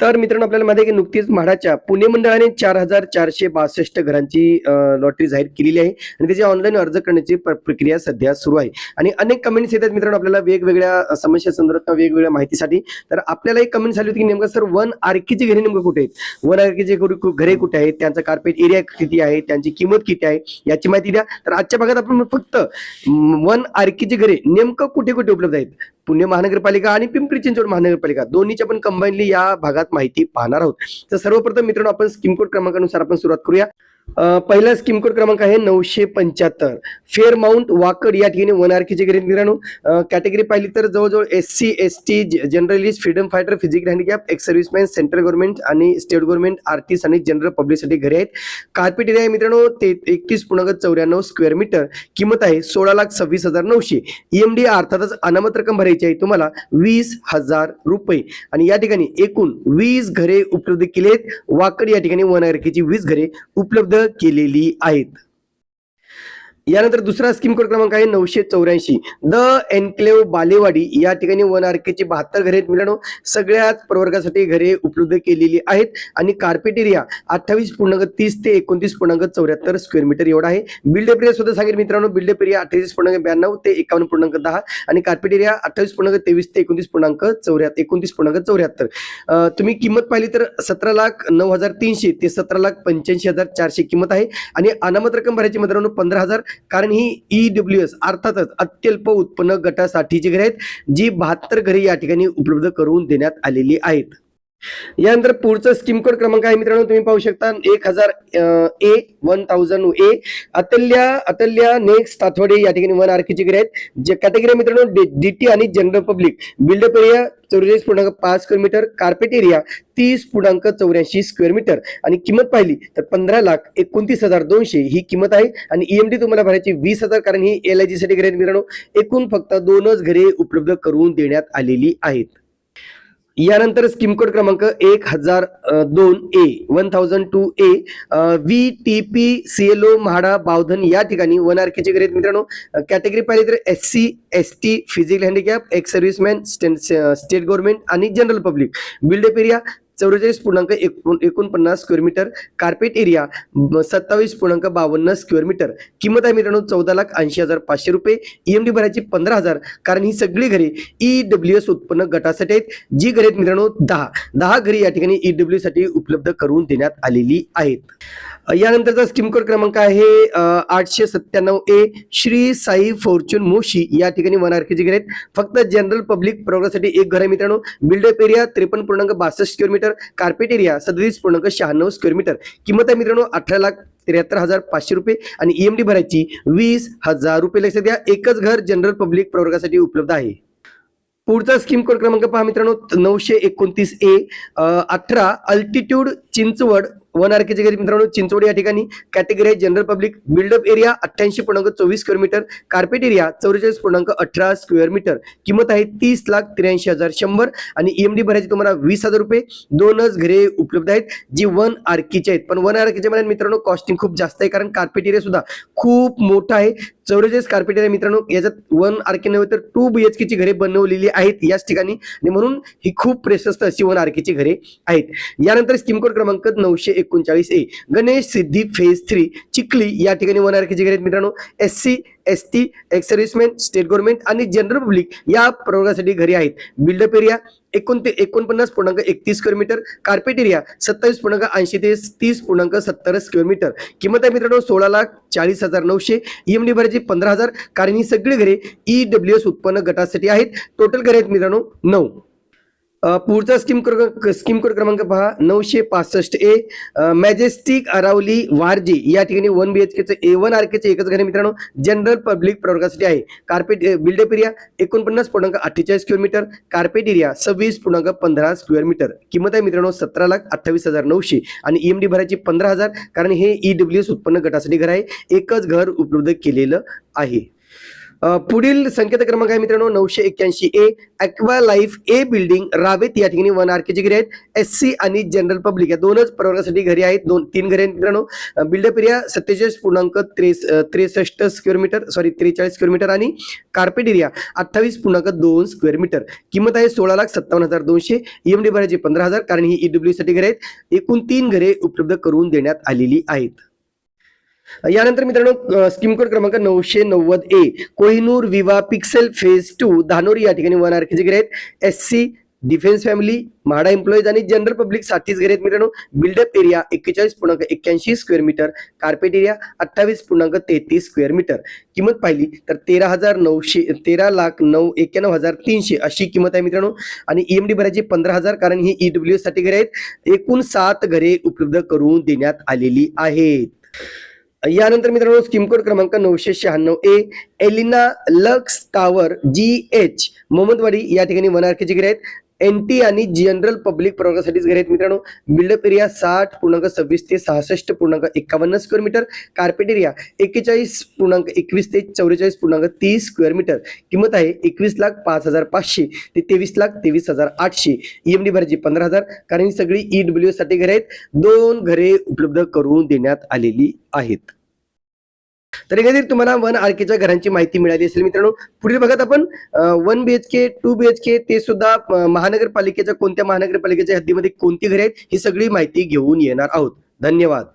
तर मित्रांनो आपल्याला माहिती आहे की नुकतीच म्हाडाच्या पुणे मंडळाने 4,462 घरांची लॉटरी जाहीर केलेली आहे आणि त्याची ऑनलाईन अर्ज करण्याची प्रक्रिया सध्या सुरू आहे. आणि अनेक कमेंट्स येतात मित्रांनो आपल्याला वेगवेगळ्या समस्या संदर्भात वेगवेगळ्या माहितीसाठी. तर आपल्याला एक कमेंट झाली होती की नेमकं सर वन आरकेची घरे नेमकं कुठे आहेत, वन आरकेचे घरे कुठे आहेत, त्यांचा कार्पेट एरिया किती आहे, त्यांची किंमत किती आहे याची माहिती द्या. तर आजच्या भागात आपण फक्त वन आरकेची घरे नेमकं कुठे कुठे उपलब्ध आहेत, पुणे महानगरपालिका आणि पिंपरी चिंचवड महानगरपालिका दोन्हीच्या पण कंबाईनली या भागात माहिती पाहणार आहोत. तर सर्वप्रथम मित्रांनो आपण स्कीम कोड क्रमांकानुसार आपण सुरुवात करूया. पहिला स्कीम कोड क्रमांक आहे 975 फेअरमाउंट वाकड या ठिकाणी वन आरकेची घरे मित्रांनो. कॅटेगरी पाहिली तर जवळजवळ SC ST generalist, freedom fighter, physical handicap, ex serviceman, central government आणि स्टेट गव्हर्नमेंट, आर्टिस्ट आणि जनरल पब्लिकसाठी घरे आहेत. कार्पेट एरिया आहे मित्रांनो 31.94 स्क्वेअर मीटर. किंमत आहे 16,26,900. EMD अर्थातच अनामत रक्कम भरायची आहे तुम्हाला 20,000 रुपये. आणि या ठिकाणी एकूण 20 घरे उपलब्ध केली आहेत. वाकड या ठिकाणी वन आरकेची 20 घरे उपलब्ध केलेली आहेत. यानंतर दुसरा स्कीम कोड क्रमांक आहे 984 द एन्क्लेव्ह बालेवाडी या ठिकाणी वन आरकेची 72 घरे आहेत मित्रांनो. सगळ्याच प्रवर्गासाठी घरे उपलब्ध केलेली आहेत आणि कार्पेट एरिया 28.30 ते 29.74 स्क्वेअर मीटर एवढा आहे. बिल्डअप एरिया सुद्धा सांगेल मित्रांनो, बिल्डअप एरिया 38.92 ते 51.10 आणि कार्पेट एरिया 28.23 ते 29.74. तुम्ही किंमत पाहिली तर 17,09,300 ते 17,85,400 किंमत आहे. आणि अनामत रक्कम भरायची मित्रांनो 15,000, कारण ही EWS अर्थातच अत्यल्प उत्पन्न गटासाठीची घरे आहेत, जी 72 घरे या ठिकाणी उपलब्ध करून देण्यात आलेली आहेत. यानंतर पुढचा स्कीम कोड क्रमांक आहे मित्रांनो, तुम्ही पाहू शकता 1000A अतल्या नेक्स्ट ताथवडे या ठिकाणी वन आरकेची घरे आहेत. जे कॅटेगरी मित्रांनो DT आणि general public. Buildup area 44.5 square metre. Carpet area 30.84 square metre. आणि किंमत पाहिली तर 15,29,200 ही किंमत आहे. आणि EMD तुम्हाला भरायची 20,000, कारण ही LIG साठी घरे आहेत मित्रांनो. एकूण फक्त 2च घरे उपलब्ध करून देण्यात आलेली आहेत. यानंतर स्कीम कोड क्रमांक 1002A VTP CLO MHADA Bavdhan या ठिकाणी वन आरकेची घरे आहेत मित्रांनो. कॅटेगरी पाहिली तर SC ST physical handicap, ex serviceman, state government आणि general public. Buildup area 44.49 square metre. Carpet area 27.52 square metre. किंमत आहे मित्रांनो 14,80,500 रुपये. EMD भरायची 15,000, कारण ही सगळी घरे EWS उत्पन्न गटासाठी आहेत. जी घरे आहेत मित्रांनो 10 घरे या ठिकाणी EWS साठी उपलब्ध करून देण्यात आलेली आहेत. यानंतरचा स्कीम कोड क्रमांक आहे 897A श्री साई फॉर्च्यून मोशी या ठिकाणी वन आरकेची घरे आहेत. फक्त जनरल पब्लिक प्रवर्गासाठी एक घर आहे मित्रांनो. Built up area 53.62 square metre. Carpet area 37.96 square metre. किंमत आहे मित्रांनो 18,73,500 रुपये. आणि EMD भरायची 20,000 रुपये. लक्षात घ्या, एकच घर जनरल पब्लिक प्रवर्गासाठी उपलब्ध आहे. पुढचा स्कीम कोड क्रमांक पहा मित्रांनो 929A 18 अल्टिट्यूड चिंचवड वन आरकेची घरे मित्रांनो. चिंचवड या ठिकाणी कॅटेगरी आहे general public. Buildup area 88.24 square metre. Carpet area 44.18 square metre. किंमत आहे 30,83,100 आणि EMD भरायची तुम्हाला 20,000 रुपये. 2च घरे उपलब्ध आहेत जी वन आरकेची आहेत. पण वन आरकेच्या मध्ये मित्रांनो कॉस्टिंग खूप जास्त आहे, कारण कार्पेट एरिया सुद्धा खूप मोठा आहे. 44 कार्पेट एरिया मित्रांनो. याच्यात वन आरके नव्हे तर 2 BHK ची घरे बनवलेली आहेत याच ठिकाणी, आणि म्हणून ही खूप प्रशस्त अशी वन आरकेची घरे आहेत. यानंतर स्कीम कोड क्रमांक 939A गणेश सिद्धी फेज 3 चिखली या ठिकाणी वन आरकेची घरे आहेत मित्रांनो. SC ST ex serviceman, state government आणि जनरल पब्लिक या प्रवर्गासाठी घरे आहेत. Built up area 49.31 square metre. Carpet area 27.80 ते 30.70 स्क्वेअर मीटर. किंमत आहे मित्रांनो 16,40,900. EMD भरायची 15,000, कारण ही सगळी घरे EWS उत्पन्न गटासाठी आहेत. टोटल घरे आहेत मित्रांनो 9. पुढचा स्कीम कोड क्रमांक पहा 965A मॅजेस्टिक अरावली वारजे या ठिकाणी 1 BHK A1 आरकेचे एकच घर मित्रांनो. जनरल पब्लिक प्रवर्गासाठी आहे. Carpet built up area 49.48 square metre. Carpet area 26.15 square metre. किंमत आहे मित्रांनो 17,28,900 आणि EMD भरायची 15,000, कारण हे EWS उत्पन्न गटासाठी घर आहे. एकच घर उपलब्ध केलेलं आहे. पुढील संकेत क्रमांक आहे मित्रांनो 981 ए ॲक्वा लाईफ ए बिल्डिंग रावेत या ठिकाणी 1 RK घरे आहेत. SC आणि जनरल पब्लिक या दोनच प्रवर्गासाठी घरे आहेत. 3 घरे आहेत मित्रांनो. Built up area 47.63 square metre 43 square metre आणि कार्पेट एरिया 28.2 स्क्वेअर मीटर. किंमत आहे 16,57,200. EMD भरायची 15,000 कारण ही EW साठी घरे आहेत. एकूण 3 घरे उपलब्ध करून देण्यात आलेली आहेत. यानंतर मित्रांनो स्कीम कोड क्रमांक 990 ए कोहिनूर विवा पिक्सेल फेज 2 धानोरी या ठिकाणी 1 RK घरे आहेत. SC defence family MHADA employees आणि जनरल पब्लिक 60 घरे आहेत मित्रांनो. Built up area 41.81 square metre carpet area 28.33 square metre. किंमत पाहिली तर 13,91,300 अशी किंमत आहे मित्रांनो. आणि EMD भरायची 15,000 कारण ही EWS साठी घरे आहेत. एकूण 7 घरे उपलब्ध करून देण्यात आलेली आहेत. यानंतर मित्रांनो स्कीम कोड क्रमांक 996 ए एलिना लक्स टावर GH मोहम्मदवाडी या ठिकाणी 1 RK घरे आहेत. NT आणि जनरल पब्लिक प्रवर्गासाठीच घरे आहेत मित्रांनो. बिल्डअप एरिया 60.26 ते 66.51 स्क्वेअर मीटर कार्पेट एरिया 41.21 ते 44.30 स्क्वेअर मीटर. किंमत आहे 21,05,500 ते 23,23,800. EMD भरायची 15,000 कारण ही सगळी EWS साठी घरे आहेत. 2 घरे उपलब्ध करून देण्यात आलेली आहेत. तर एकंदरीत तुम्हाला 1 RKच्या घरांची माहिती मिळाली असेल मित्रांनो. पुढील भागात आपण 1 BHK 2 BHK ते सुद्धा महानगरपालिकेच्या कोणत्या महानगरपालिकेच्या हद्दीमध्ये कोणती घरे आहेत ही सगळी माहिती घेऊन येणार आहोत. धन्यवाद.